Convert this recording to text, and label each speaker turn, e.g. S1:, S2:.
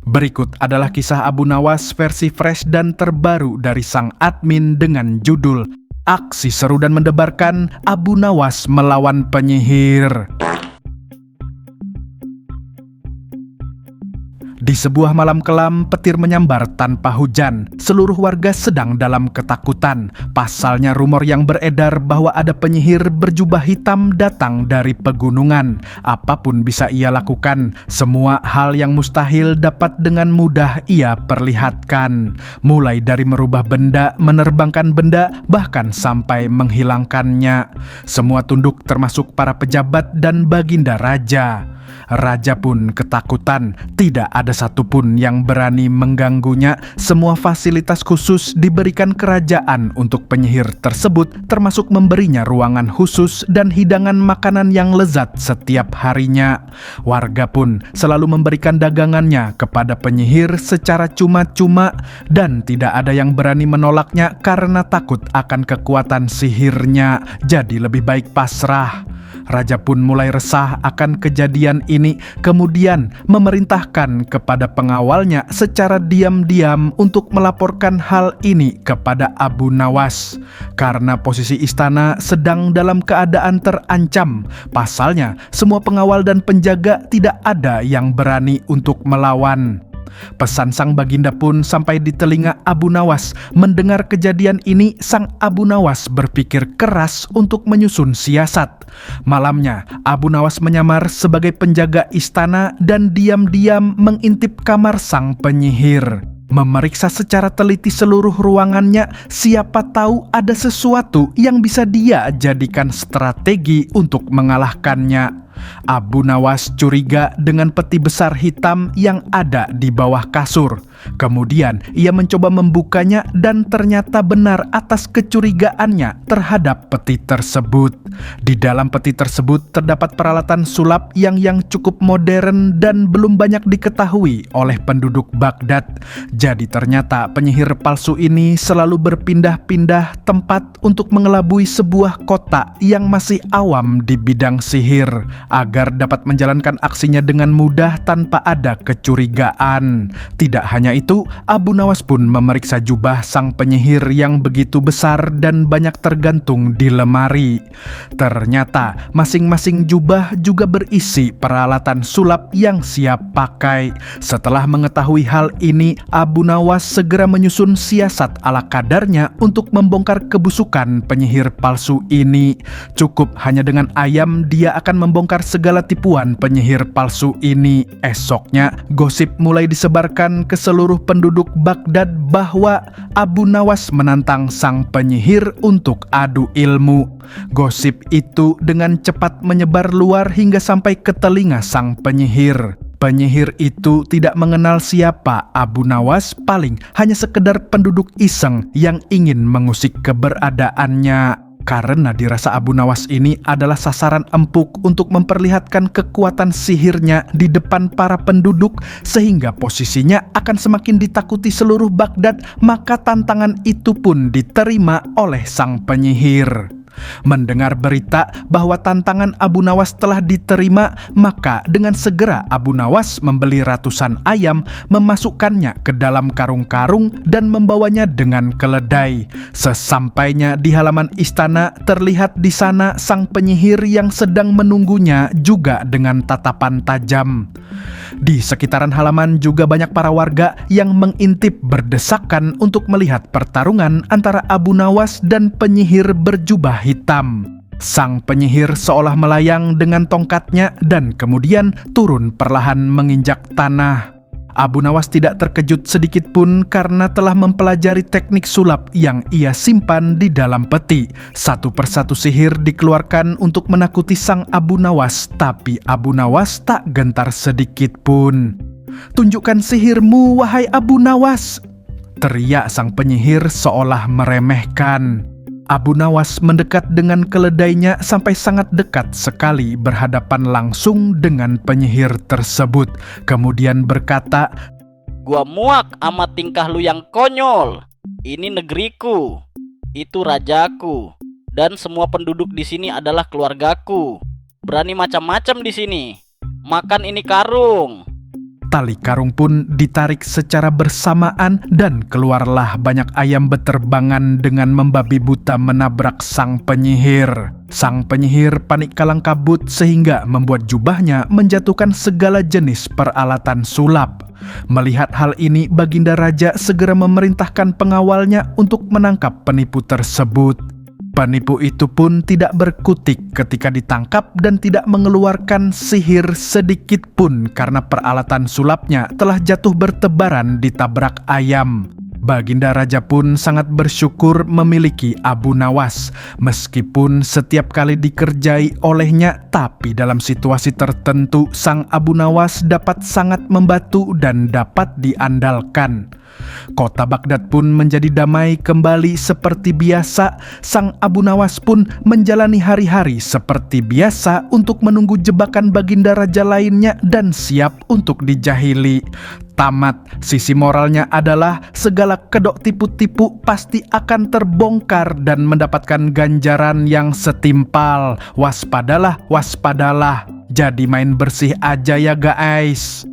S1: Berikut adalah kisah Abu Nawas versi fresh dan terbaru dari sang admin dengan judul Aksi Seru dan Mendebarkan Abu Nawas Melawan Penyihir. Di sebuah malam kelam, petir menyambar tanpa hujan. Seluruh warga sedang dalam ketakutan. Pasalnya rumor yang beredar bahwa ada penyihir berjubah hitam datang dari pegunungan. Apapun bisa ia lakukan. Semua hal yang mustahil dapat dengan mudah ia perlihatkan. Mulai dari merubah benda, menerbangkan benda, bahkan sampai menghilangkannya. Semua tunduk termasuk para pejabat dan baginda raja. Raja pun ketakutan, tidak ada satupun yang berani mengganggunya. Semua fasilitas khusus diberikan kerajaan untuk penyihir tersebut, termasuk memberinya ruangan khusus dan hidangan makanan yang lezat setiap harinya. Warga pun selalu memberikan dagangannya kepada penyihir secara cuma-cuma dan tidak ada yang berani menolaknya karena takut akan kekuatan sihirnya. Jadi lebih baik pasrah. Raja pun mulai resah akan kejadian ini, kemudian memerintahkan kepada pengawalnya secara diam-diam untuk melaporkan hal ini kepada Abu Nawas. Karena posisi istana sedang dalam keadaan terancam, pasalnya semua pengawal dan penjaga tidak ada yang berani untuk melawan. Pesan sang baginda pun sampai di telinga Abu Nawas. Mendengar kejadian ini, sang Abu Nawas berpikir keras untuk menyusun siasat. Malamnya, Abu Nawas menyamar sebagai penjaga istana dan diam-diam mengintip kamar sang penyihir. Memeriksa secara teliti seluruh ruangannya, siapa tahu ada sesuatu yang bisa dia jadikan strategi untuk mengalahkannya. Abu Nawas curiga dengan peti besar hitam yang ada di bawah kasur. Kemudian ia mencoba membukanya dan ternyata benar atas kecurigaannya terhadap peti tersebut. Di dalam peti tersebut terdapat peralatan sulap yang cukup modern dan belum banyak diketahui oleh penduduk Baghdad. Jadi ternyata penyihir palsu ini selalu berpindah-pindah tempat untuk mengelabui sebuah kota yang masih awam di bidang sihir, agar dapat menjalankan aksinya dengan mudah tanpa ada kecurigaan. Tidak hanya itu, Abu Nawas pun memeriksa jubah sang penyihir yang begitu besar dan banyak tergantung di lemari. Ternyata masing-masing jubah juga berisi peralatan sulap yang siap pakai. Setelah mengetahui hal ini, Abu Nawas segera menyusun siasat ala kadarnya untuk membongkar kebusukan penyihir palsu ini. Cukup hanya dengan ayam dia akan membongkar segala tipuan penyihir palsu ini. Esoknya, gosip mulai disebarkan ke seluruh penduduk Baghdad bahwa Abu Nawas menantang sang penyihir untuk adu ilmu. Gosip itu dengan cepat menyebar luar hingga sampai ke telinga sang penyihir. Penyihir itu tidak mengenal siapa Abu Nawas, paling hanya sekedar penduduk iseng yang ingin mengusik keberadaannya. Karena dirasa Abu Nawas ini adalah sasaran empuk untuk memperlihatkan kekuatan sihirnya di depan para penduduk, sehingga posisinya akan semakin ditakuti seluruh Baghdad, maka tantangan itu pun diterima oleh sang penyihir. Mendengar berita bahwa tantangan Abu Nawas telah diterima, maka dengan segera Abu Nawas membeli ratusan ayam, memasukkannya ke dalam karung-karung dan membawanya dengan keledai. Sesampainya di halaman istana, terlihat di sana sang penyihir yang sedang menunggunya juga dengan tatapan tajam. Di sekitaran halaman juga banyak para warga yang mengintip berdesakan untuk melihat pertarungan antara Abu Nawas dan penyihir berjubah hitam. Sang penyihir seolah melayang dengan tongkatnya dan kemudian turun perlahan menginjak tanah. Abu Nawas tidak terkejut sedikit pun karena telah mempelajari teknik sulap yang ia simpan di dalam peti. Satu persatu sihir dikeluarkan untuk menakuti sang Abu Nawas, tapi Abu Nawas tak gentar sedikit pun. "Tunjukkan sihirmu, wahai Abu Nawas!" teriak sang penyihir seolah meremehkan. Abu Nawas mendekat dengan keledainya sampai sangat dekat sekali berhadapan langsung dengan penyihir tersebut. Kemudian berkata,
S2: "Gua muak amat tingkah lu yang konyol. Ini negeriku, itu rajaku, dan semua penduduk di sini adalah keluargaku. Berani macam-macam di sini. Makan ini karung."
S1: Tali karung pun ditarik secara bersamaan dan keluarlah banyak ayam beterbangan dengan membabi buta menabrak sang penyihir. Sang penyihir panik kalang kabut sehingga membuat jubahnya menjatuhkan segala jenis peralatan sulap. Melihat hal ini, Baginda Raja segera memerintahkan pengawalnya untuk menangkap penipu tersebut. Penipu itu pun tidak berkutik ketika ditangkap dan tidak mengeluarkan sihir sedikit pun karena peralatan sulapnya telah jatuh bertebaran ditabrak ayam. Baginda Raja pun sangat bersyukur memiliki Abu Nawas, meskipun setiap kali dikerjai olehnya, tapi dalam situasi tertentu sang Abu Nawas dapat sangat membantu dan dapat diandalkan. Kota Baghdad pun menjadi damai kembali seperti biasa. Sang Abu Nawas pun menjalani hari-hari seperti biasa untuk menunggu jebakan Baginda Raja lainnya dan siap untuk dijahili. Tamat. Sisi moralnya adalah segala kedok tipu-tipu pasti akan terbongkar dan mendapatkan ganjaran yang setimpal. Waspadalah, waspadalah. Jadi main bersih aja ya guys.